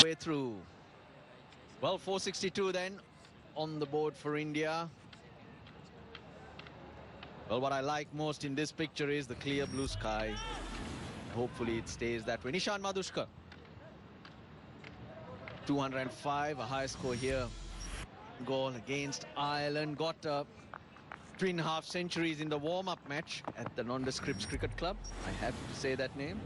Way through. Well, 462 then on the board for India. Well, what I like most in this picture is the clear blue sky. Hopefully it stays that way. Nishan Madushka. 205, a high score here. Goal against Ireland. Got twin half centuries in the warm-up match at the Nondescripts Cricket Club. I have to say that name.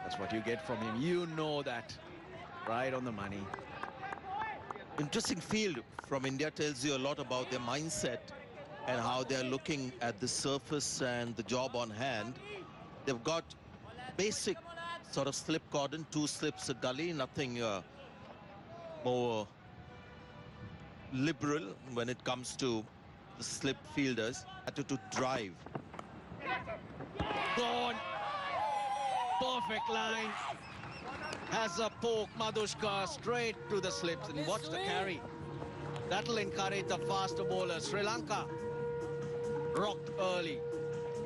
That's what you get from him. You know that. Right on the money. Interesting field from India, tells you a lot about their mindset and how they're looking at the surface and the job on hand. They've got basic sort of slip cordon, 2 slips a gully, nothing more liberal when it comes to the slip fielders. To drive. Gone. Perfect line. Has a poke, Madushka, straight to the slips, and watch the carry. That'll encourage the faster bowlers. Sri Lanka rocked early.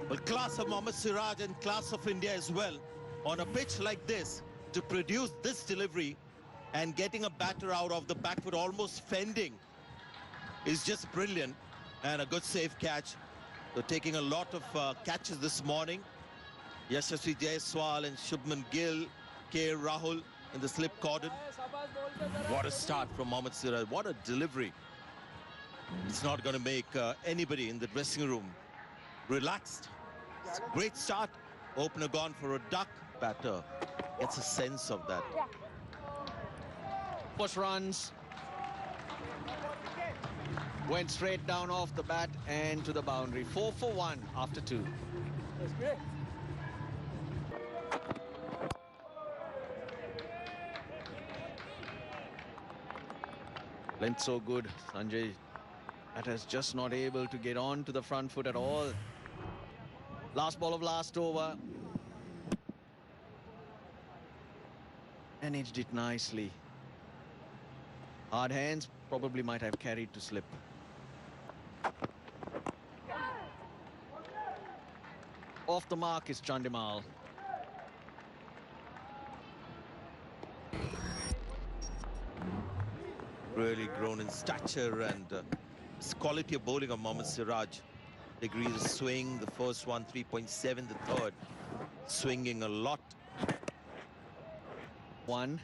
Well, class of Mohammad Siraj and class of India as well. On a pitch like this, to produce this delivery and getting a batter out of the back foot, almost fending, is just brilliant. And a good safe catch. So taking a lot of catches this morning. Yashasvi Jaiswal and Shubman Gill, K. Rahul in the slip cordon. What a start from Mohammad Siraj. What a delivery. It's not going to make anybody in the dressing room relaxed. It's a great start. Opener gone for a duck. Batter gets a sense of that. Push runs. Went straight down off the bat and to the boundary. 4 for 1 after 2. That's great. Length so good. Sanjay Batter's just not able to get on to the front foot at all. Last ball of last over. Managed it nicely. Hard hands probably might have carried to slip. Off the mark is Chandimal. Really grown in stature and quality of bowling of Mohammad Siraj. Degrees of swing, the first one 3.7, the third swinging a lot. 1.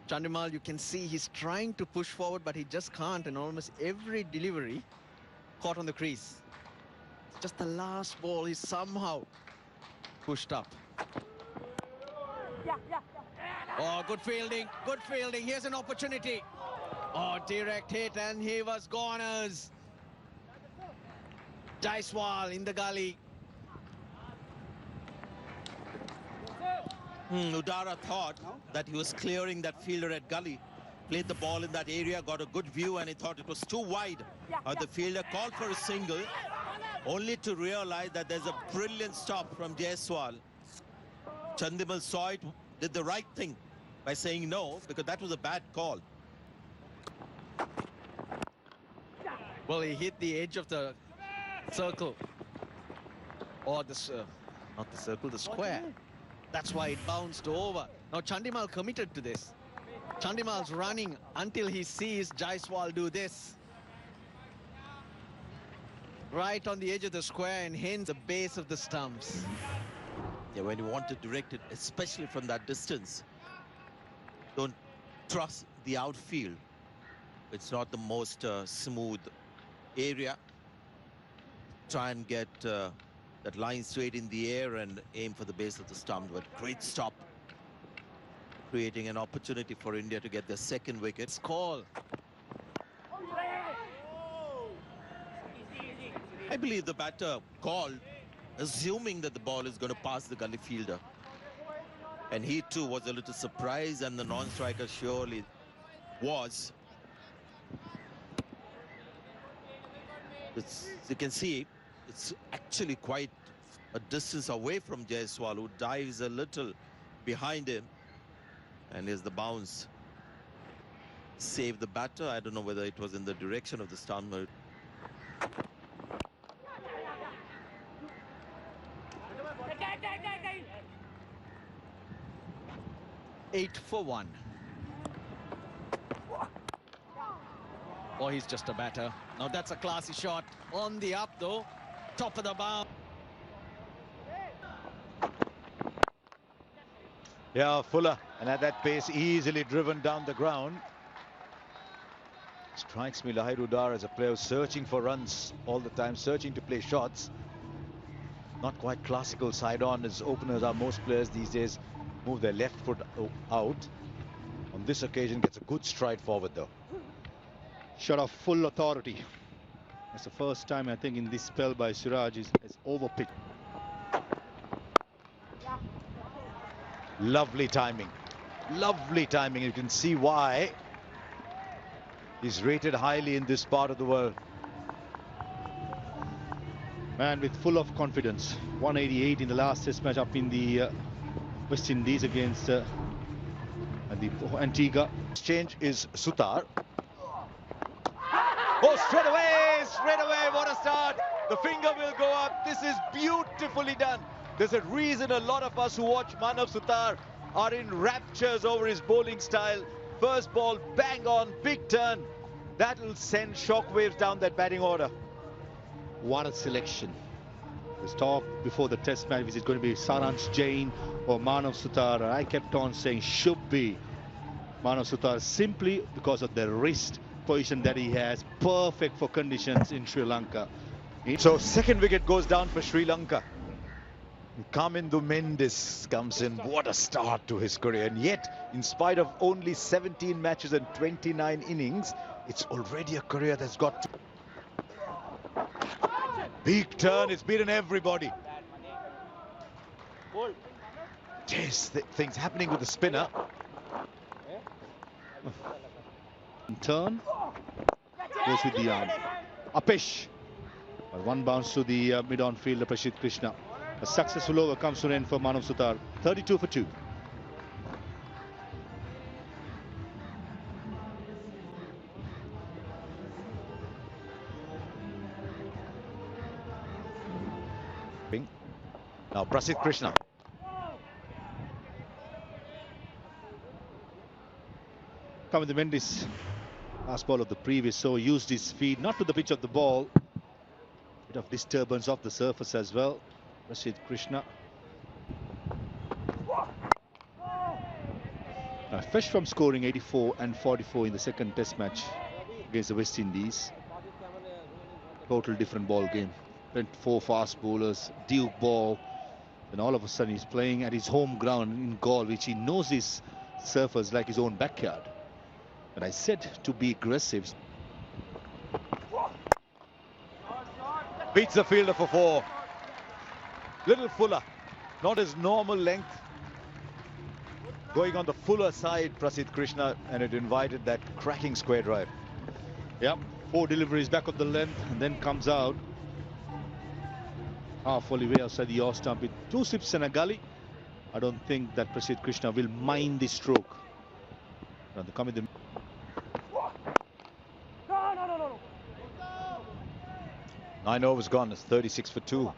Chandimal, you can see he's trying to push forward, but he just can't, and almost every delivery caught on the crease. It's just the last ball is somehow pushed up. Oh, good fielding, good fielding. Here's an opportunity. Oh, direct hit, and he was goners. Jaiswal in the gully. Udara thought that he was clearing that fielder at gully. Played the ball in that area, got a good view, and he thought it was too wide. The fielder called for a single, only to realize that there's a brilliant stop from Jaiswal. Chandimal saw it, did the right thing by saying no, because that was a bad call. Well, he hit the edge of the circle. Or the, not the circle, the square. That's why it bounced over. Now Chandimal committed to this. Chandimal's running until he sees Jaiswal do this. Right on the edge of the square and hence the base of the stumps. Yeah, when you want to direct it, especially from that distance, don't trust the outfield. It's not the most smooth area. Try and get that line straight in the air and aim for the base of the stump. But great stop, creating an opportunity for India to get their second wicket. Call. I believe the batter called, assuming that the ball is going to pass the gully fielder. And he too was a little surprised, and the non-striker surely was. As you can see, it's actually quite a distance away from Jaiswal, who dives a little behind him. And here's the bounce. Save the batter. I don't know whether it was in the direction of the stump. 8 for 1. Oh, he's just a batter. Now that's a classy shot. On the up though. Top of the bound. Yeah, Fuller, and at that pace, easily driven down the ground. Strikes me, Lahiru Dar, as a player searching for runs all the time, searching to play shots. Not quite classical side on as openers are. Most players these days move their left foot out. On this occasion, gets a good stride forward though. Shot of full authority. That's the first time I think in this spell by Siraj is overpitched. Lovely timing. Lovely timing. You can see why he's rated highly in this part of the world. Man with full of confidence. 188 in the last test match up in the West Indies against the Antigua. Exchange is Sutar. Oh, straight away, what a start. The finger will go up. This is beautifully done. There's a reason a lot of us who watch Manav Sutar are in raptures over his bowling style. First ball, bang on, big turn. That'll send shockwaves down that batting order. What a selection. There's talk before the test match, is it going to be Saransh Jain or Manav Sutar? I kept on saying should be Manav Sutar simply because of the wrist position that he has. Perfect for conditions in Sri Lanka. So second wicket goes down for Sri Lanka. Kamindu Mendis comes in. What a start to his career. And yet, in spite of only 17 matches and 29 innings, it's already a career that's got to... Big turn, it's beaten everybody. Yes, things happening with the spinner. Turn. Goes with the arm. Apesh. But one bounce to the mid-on fielder, Prashid Krishna. A successful over comes to an end for Manav Sutar. 32 for 2. Now Prasidh Krishna. Kamindu Mendis, last ball of the previous, so used his feet, not to the pitch of the ball. Bit of disturbance off the surface as well. Prasidh Krishna. Fresh from scoring 84 and 44 in the second test match against the West Indies. Total different ball game. 4 fast bowlers, Duke ball. And all of a sudden he's playing at his home ground in Gaul, which he knows his surface like his own backyard. But I said to be aggressive. Beats the fielder for 4. Little fuller, not his normal length. Going on the fuller side, Prasidh Krishna, and it invited that cracking square drive. Yep, 4 deliveries back of the length and then comes out. Halfway way outside the off stump with 2 sips and a gully. I don't think that Prasidh Krishna will mind the stroke. And the Kamindu. No. 9 overs gone. It's 36 for 2.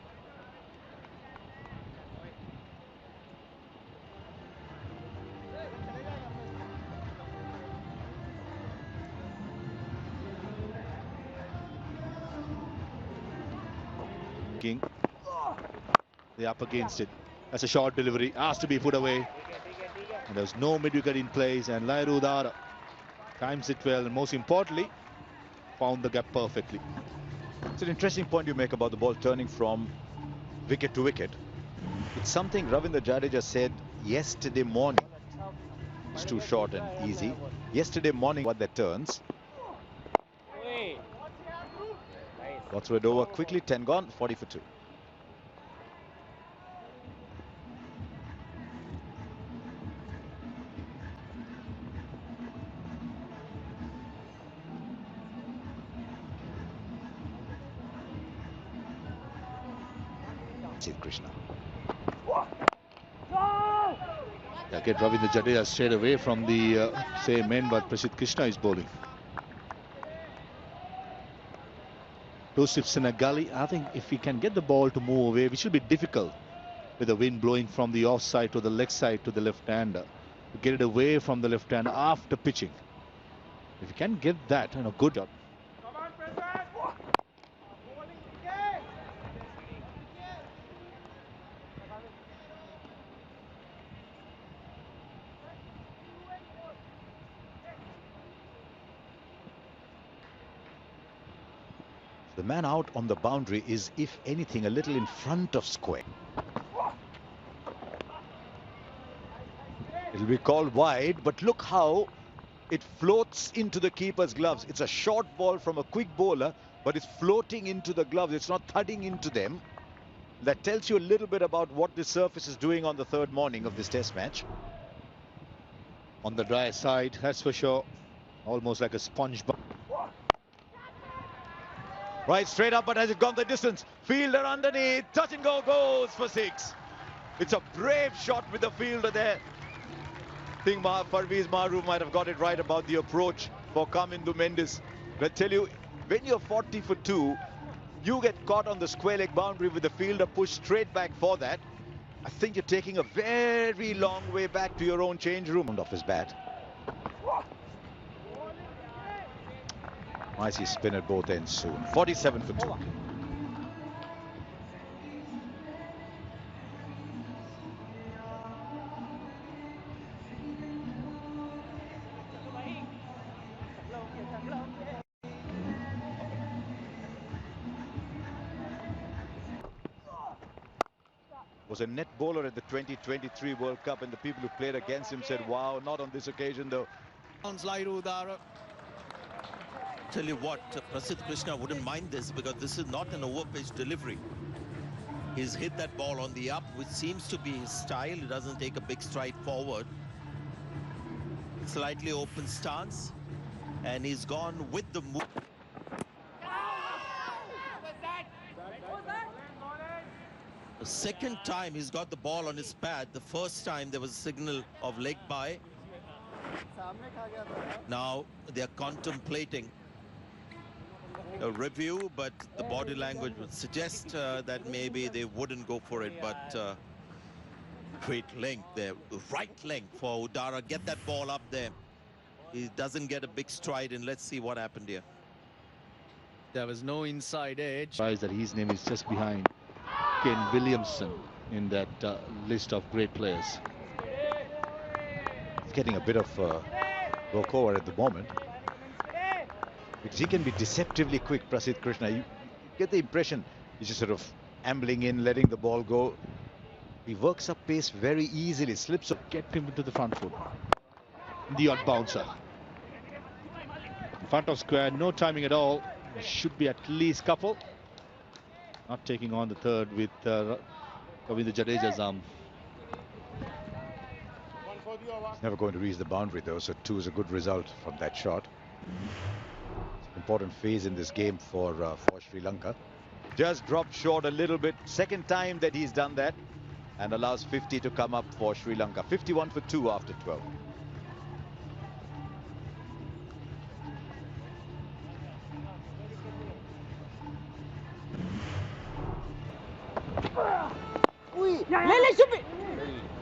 King. They're up against it. That's a short delivery. Has to be put away. And there's no mid-wicket in place. And Lahiru Dar times it well. And most importantly, found the gap perfectly. It's an interesting point you make about the ball turning from wicket to wicket. It's something Ravindra Jadeja said yesterday morning. It's too short and easy. Yesterday morning, what that turns. Lots of it over quickly. 10 gone. 40 for 2. Krishna. Yeah, get Ravindra Jadeja straight away from the same end, but Prasidh Krishna is bowling. 2 sips in a gully. I think if he can get the ball to move away, which will be difficult with the wind blowing from the off side to the leg side to the left hander. to get it away from the left hand after pitching. If you can get that, good job. The man out on the boundary is, if anything, a little in front of square. It'll be called wide, but look how it floats into the keeper's gloves. It's a short ball from a quick bowler, but it's floating into the gloves. It's not thudding into them. That tells you a little bit about what the surface is doing on the third morning of this test match. On the dry side, that's for sure. Almost like a sponge. Right, straight up, but has it gone the distance? Fielder underneath, touch and go, goes for 6. It's a brave shot with the fielder there. I think Parvez Maru might have got it right about the approach for Kamindu Mendes. But I tell you, when you're 40 for 2, you get caught on the square leg boundary with the fielder pushed straight back for that. I think you're taking a very long way back to your own change room. Off his bat. I see spin at both ends soon. 47 for 2. Was a net bowler at the 2023 World Cup, and the people who played against him said, wow, not on this occasion though. Tell you what, Prasidh Krishna wouldn't mind this, because this is not an overpitch delivery. He's hit that ball on the up, which seems to be his style. He doesn't take a big stride forward. Slightly open stance, and he's gone with the move. The second time he's got the ball on his pad. The first time there was a signal of leg by. Now they're contemplating a review, but the body language would suggest that maybe they wouldn't go for it. But great length there, right length for Udara. Get that ball up there. He doesn't get a big stride, and let's see what happened here. There was no inside edge. Surprised that his name is just behind Ken Williamson in that list of great players. He's getting a bit of walkover at the moment, because he can be deceptively quick, Prasidh Krishna. You get the impression he's just sort of ambling in, letting the ball go. He works up pace very easily, slips up. Get him into the front foot. The odd bouncer. In front of square, no timing at all. Should be at least couple. Not taking on the third with Ravindra Jadeja's arm. He's never going to reach the boundary though, so 2 is a good result from that shot. It's an important phase in this game for Sri Lanka. Just dropped short a little bit. Second time that he's done that, and allows 50 to come up for Sri Lanka. 51 for 2 after 12.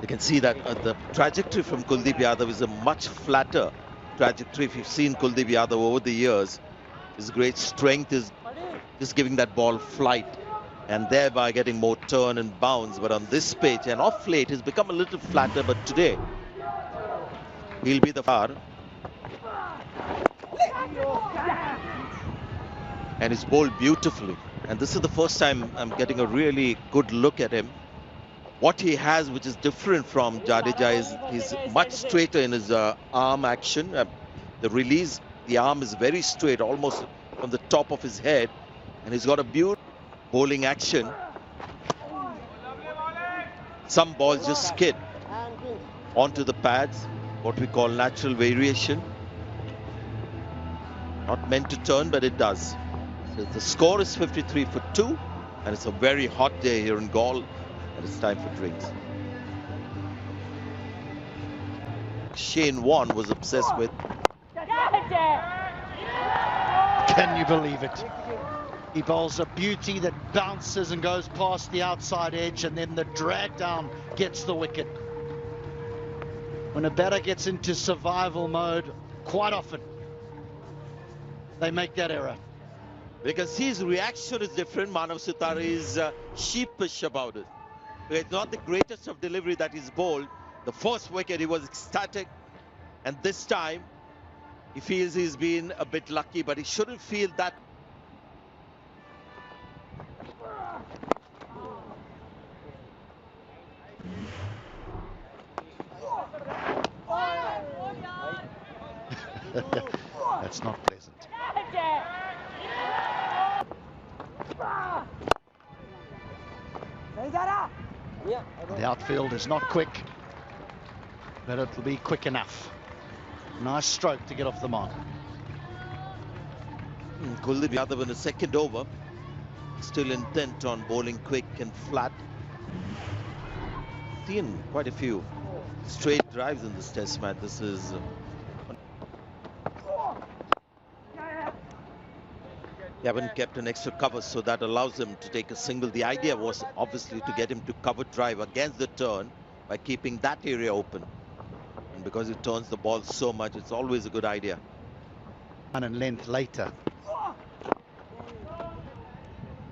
You can see that the trajectory from Kuldeep Yadav is a much flatter trajectory. If you've seen Kuldeep Yadav over the years, his great strength is just giving that ball flight and thereby getting more turn and bounce. But on this pitch and off late, he's become a little flatter. But today, he'll be the far. And he's bowled beautifully. And this is the first time I'm getting a really good look at him. What he has, which is different from Jadeja, is he's much straighter in his arm action. The release, the arm is very straight, almost from the top of his head. And he's got a beautiful bowling action. Some balls just skid onto the pads, what we call natural variation. Not meant to turn, but it does. So the score is 53 for 2, and it's a very hot day here in Gaul, and it's time for drinks. Shane Warne was obsessed with. Can you believe it? He bowls a beauty that bounces and goes past the outside edge, and then the drag down gets the wicket. When a batter gets into survival mode, quite often they make that error. Because his reaction is different. Manav Sutar is sheepish about it. It's not the greatest of delivery that he's bowled. The first wicket he was ecstatic, and this time he feels he's been a bit lucky, but he shouldn't feel that. That's not pleasant. The outfield is not quick, but it'll be quick enough. Nice stroke to get off the mark. Kuldeep Yadav in the second over, still intent on bowling quick and flat. Seen quite a few straight drives in this test match. This is they haven't kept an extra cover, so that allows him to take a single. The idea was obviously to get him to cover drive against the turn by keeping that area open. And because he turns the ball so much, it's always a good idea. And length later.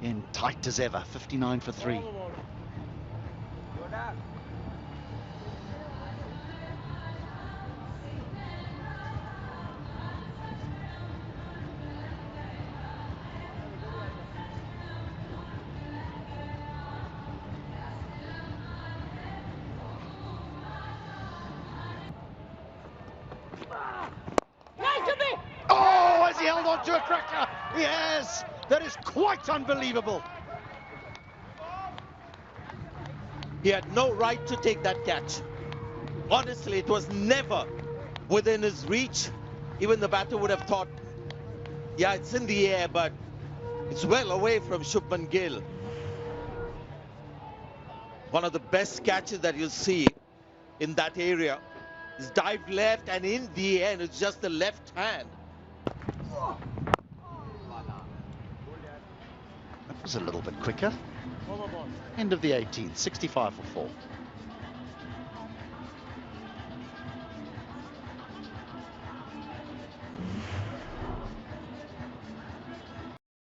In tight as ever, 59 for 3. Oh, has he held on to a cracker? Yes, that is quite unbelievable. He had no right to take that catch. Honestly, it was never within his reach. Even the batter would have thought, yeah, it's in the air, but it's well away from Shubman Gill. One of the best catches that you'll see in that area. He's dived left, and in the end, it's just the left hand. That was a little bit quicker. End of the 18th, 65 for 4.